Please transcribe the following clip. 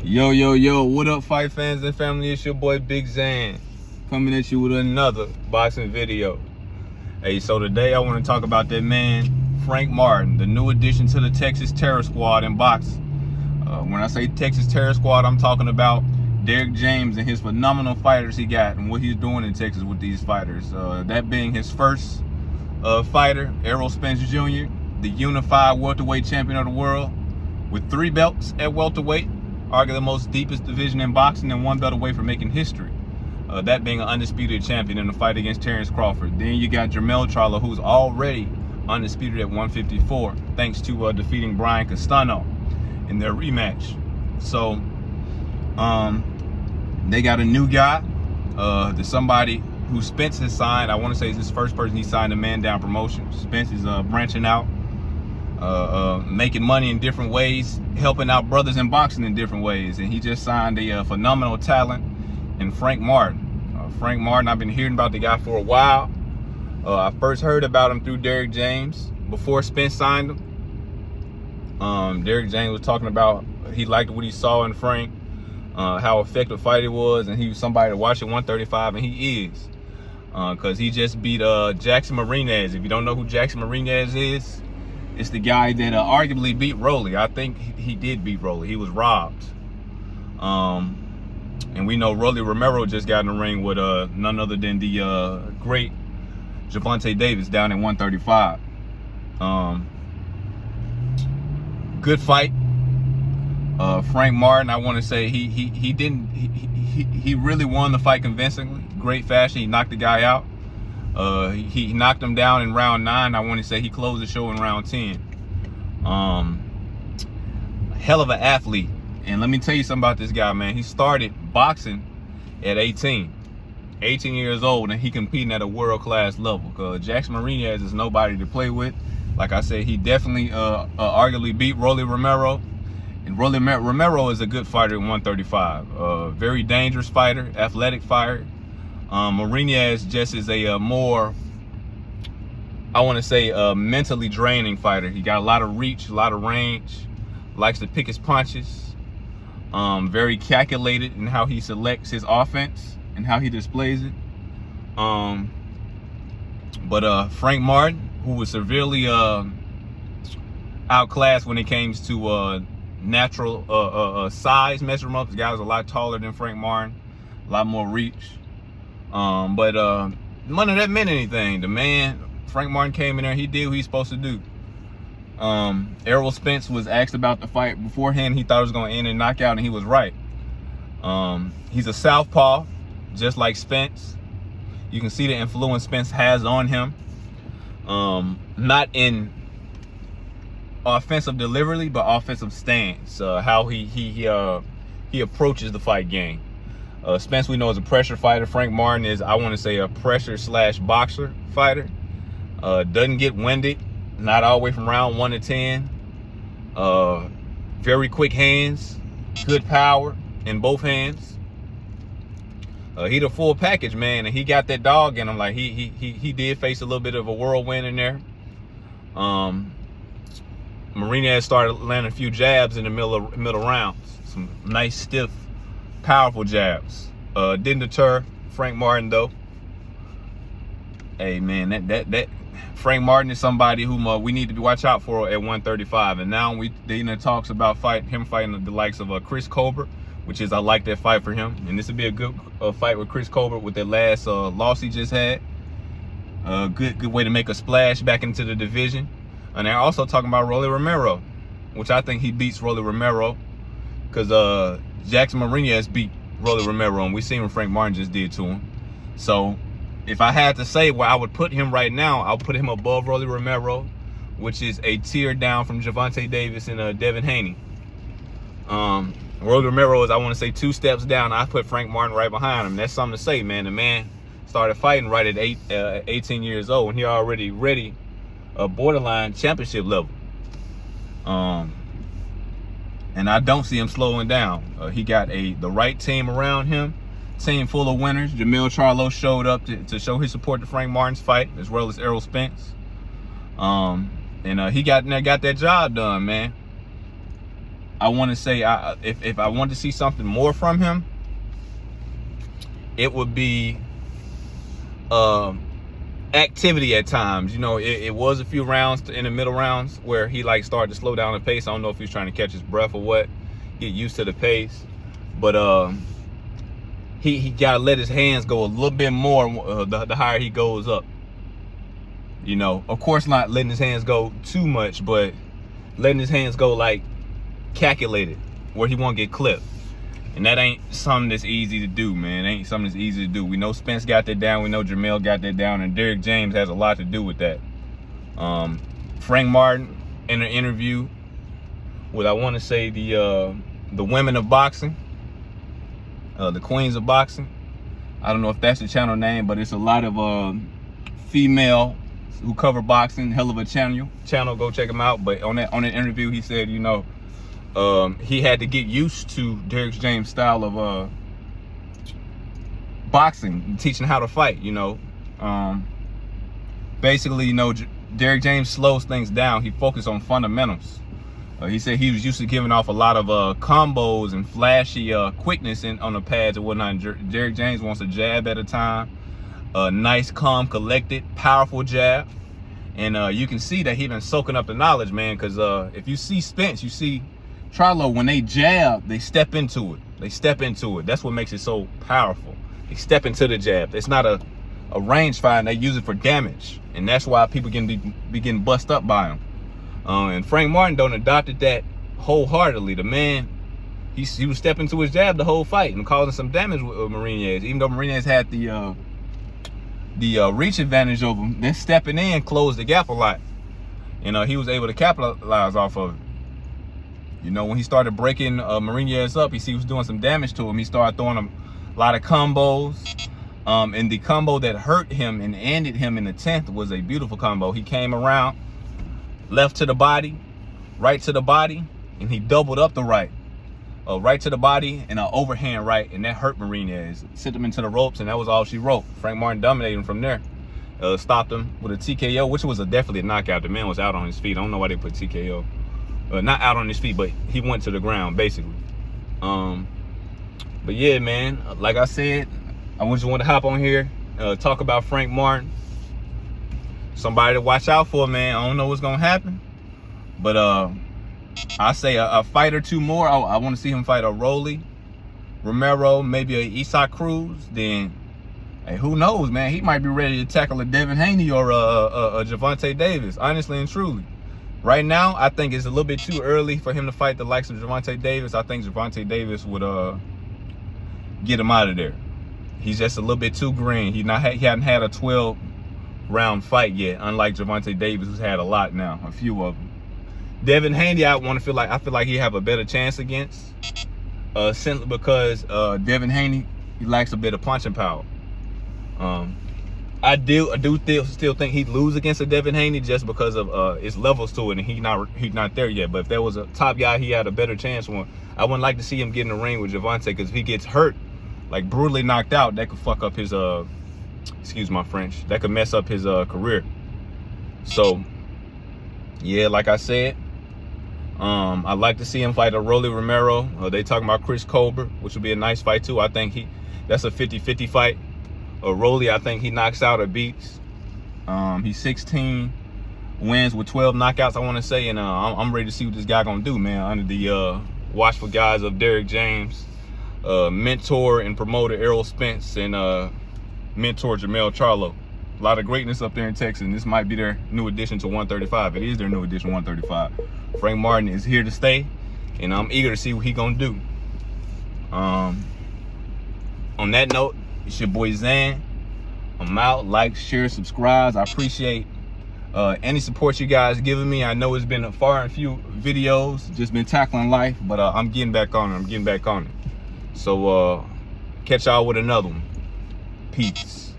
Yo, what up, fight fans and family? It's your boy Big Zan, coming at you with another boxing video. Hey, so today I want to talk about that man, Frank Martin, the new addition to the Texas Terror Squad in boxing. When I say Texas Terror Squad, I'm talking about Derrick James and his phenomenal fighters he got and what he's doing in Texas with these fighters. That being his first fighter, Errol Spence Jr., the unified welterweight champion of the world, with 3 belts at welterweight, arguably the most deepest division in boxing, and 1 belt away from making history. That being an undisputed champion in the fight against Terrence Crawford. Then you got Jermell Charlo, who's already undisputed at 154, thanks to defeating Brian Castano in their rematch. So, they got a new guy, there's somebody who Spence has signed. I want to say it's his first person he signed a Man Down promotion. Spence is branching out, making money in different ways, helping out brothers in boxing in different ways. And he just signed a phenomenal talent in Frank Martin. Frank Martin, I've been hearing about the guy for a while. I first heard about him through Derrick James before Spence signed him. Derrick James was talking about he liked what he saw in Frank, how effective fight he was, and he was somebody to watch at 135, and he is. Because he just beat Jackson Marinez. If you don't know who Jackson Marinez is, it's the guy that arguably beat Rolly. I think he did beat Rolly. He was robbed. And we know Rolly Romero just got in the ring with none other than the great Gervonta Davis down at 135. Good fight. Frank Martin, I want to say he really won the fight convincingly. Great fashion. He knocked the guy out. He knocked him down in round 9. I want to say he closed the show in round 10. Hell of an athlete. And let me tell you something about this guy, man. He started boxing at 18 years old, and he competing at a world-class level. Because Jackson Marinez is nobody to play with. Like I said, he definitely arguably beat Rolly Romero. And Rolly Romero is a good fighter at 135. Very dangerous fighter, athletic fighter. Marinez just is a more, I want to say, mentally draining fighter. He got a lot of reach, a lot of range, likes to pick his punches. Very calculated in how he selects his offense and how he displays it. But Frank Martin, who was severely outclassed when it came to natural size measurements. The guy was a lot taller than Frank Martin, a lot more reach. But none of that meant anything. The man, Frank Martin, came in there, he did what he's supposed to do. Errol Spence was asked about the fight beforehand. He thought it was going to end in knockout, and he was right. He's a southpaw, just like Spence. You can see the influence Spence has on him. Not in offensive delivery, but offensive stance. How he approaches the fight game. Spence, we know, is a pressure fighter. Frank Martin is, I want to say, a pressure/boxer fighter. Doesn't get winded. Not all the way from round 1 to 10. Very quick hands. Good power in both hands. He the full package, man, and he got that dog in him. Like he did face a little bit of a whirlwind in there. Marinez started landing a few jabs in the middle rounds. Some nice, stiff, powerful jabs. Didn't deter Frank Martin though. Hey man, that Frank Martin is somebody who we need to watch out for at 135. And now they talks about him fighting the likes of Chris Colbert, which is, I like that fight for him. And this would be a good fight with Chris Colbert with that last loss he just had. Good way to make a splash back into the division. And they're also talking about Rolly Romero, which I think he beats Rolly Romero, because Jackson Marinez beat Rolly Romero, and we seen what Frank Martin just did to him. So if I had to say where I would put him right now, I'll put him above Rolly Romero, which is a tier down from Gervonta Davis and Devin Haney. Rolly Romero is, I want to say, 2 steps down. I put Frank Martin right behind him. That's something to say, man. The man started fighting right at 18 years old, and he already ready a borderline championship level. And I don't see him slowing down. He got the right team around him. Team full of winners. Jermell Charlo showed up to show his support to Frank Martin's fight, as well as Errol Spence. And he got in there, got that job done, man. I want to say, if I want to see something more from him, it would be activity at times. You know, it was a few rounds in the middle rounds where he like started to slow down the pace. I don't know if he's trying to catch his breath or what, get used to the pace. But he gotta let his hands go a little bit more the higher he goes up. You know, of course not letting his hands go too much, but letting his hands go like calculated, where he won't get clipped. And that ain't something that's easy to do, man. It ain't something that's easy to do. We know Spence got that down. We know Jamel got that down. And Derrick James has a lot to do with that. Frank Martin, in an interview with, I want to say, the women of boxing, the queens of boxing. I don't know if that's the channel name, but it's a lot of female who cover boxing. Hell of a channel. Go check them out. But on that interview, he said, you know, he had to get used to Derrick James' style of boxing, teaching how to fight, you know. Basically, you know, Derrick James slows things down. He focused on fundamentals. He said he was used to giving off a lot of combos and flashy quickness on the pads and whatnot. Derrick James wants a jab at a time, a nice, calm, collected, powerful jab. And you can see that he's been soaking up the knowledge, man, because if you see Spence, you see Charlo, when they jab, they step into it. That's what makes it so powerful. They step into the jab. It's not a range fight. They use it for damage. And that's why people can be getting bust up by him. And Frank Martin don't adopted that wholeheartedly. The man, he was stepping to his jab the whole fight and causing some damage with Marinez. Even though Marinez had the reach advantage over him, then stepping in closed the gap a lot. And he was able to capitalize off of it. You know, when he started breaking Marinez up, he was doing some damage to him. He started throwing him a lot of combos. And the combo that hurt him and ended him in the 10th was a beautiful combo. He came around, left to the body, right to the body, and he doubled up the right. Right to the body and an overhand right, and that hurt Marinez. Sent him into the ropes, and that was all she wrote. Frank Martin dominated him from there. Stopped him with a TKO, which was definitely a knockout. The man was out on his feet. I don't know why they put TKO. Not out on his feet, but he went to the ground, basically. But yeah, man, like I said, I just want to hop on here, talk about Frank Martin. Somebody to watch out for, man. I don't know what's going to happen. But I say a fight or two more. I want to see him fight a Rolly Romero, maybe a Isaac Cruz. Then, hey, who knows, man? He might be ready to tackle a Devin Haney or a Gervonta Davis, honestly and truly. Right now, I think it's a little bit too early for him to fight the likes of Gervonta Davis. I think Gervonta Davis would get him out of there. He's just a little bit too green. He hadn't had a 12-round fight yet, unlike Gervonta Davis, who's had a lot now, a few of them. Devin Haney, I feel like he have a better chance against, simply because Devin Haney, he lacks a bit of punching power. I do still think he'd lose against a Devin Haney just because of its levels to it, and he's not there yet. But if there was a top guy, he had a better chance for. I wouldn't like to see him get in the ring with Gervonta, because if he gets hurt, like brutally knocked out, that could fuck up his excuse my French, that could mess up his career. So yeah, like I said, I'd like to see him fight a Rolly Romero. They talking about Chris Colbert, which would be a nice fight too. I think that's a 50-50 fight. Rolly, I think he knocks out or beats. He's 16 wins with 12 knockouts, I want to say, and I'm ready to see what this guy gonna do, man. Under the watchful guys of Derrick James, mentor and promoter Errol Spence, and mentor Jamel Charlo. A lot of greatness up there in Texas, and this might be their new addition to 135. It is their new addition to 135. Frank Martin is here to stay, and I'm eager to see what he gonna do. On that note, it's your boy Zan. I'm out. Like, share, subscribe. I appreciate any support you guys giving me. I know it's been a far and few videos, just been tackling life, but I'm getting back on it. So catch y'all with another one. Peace.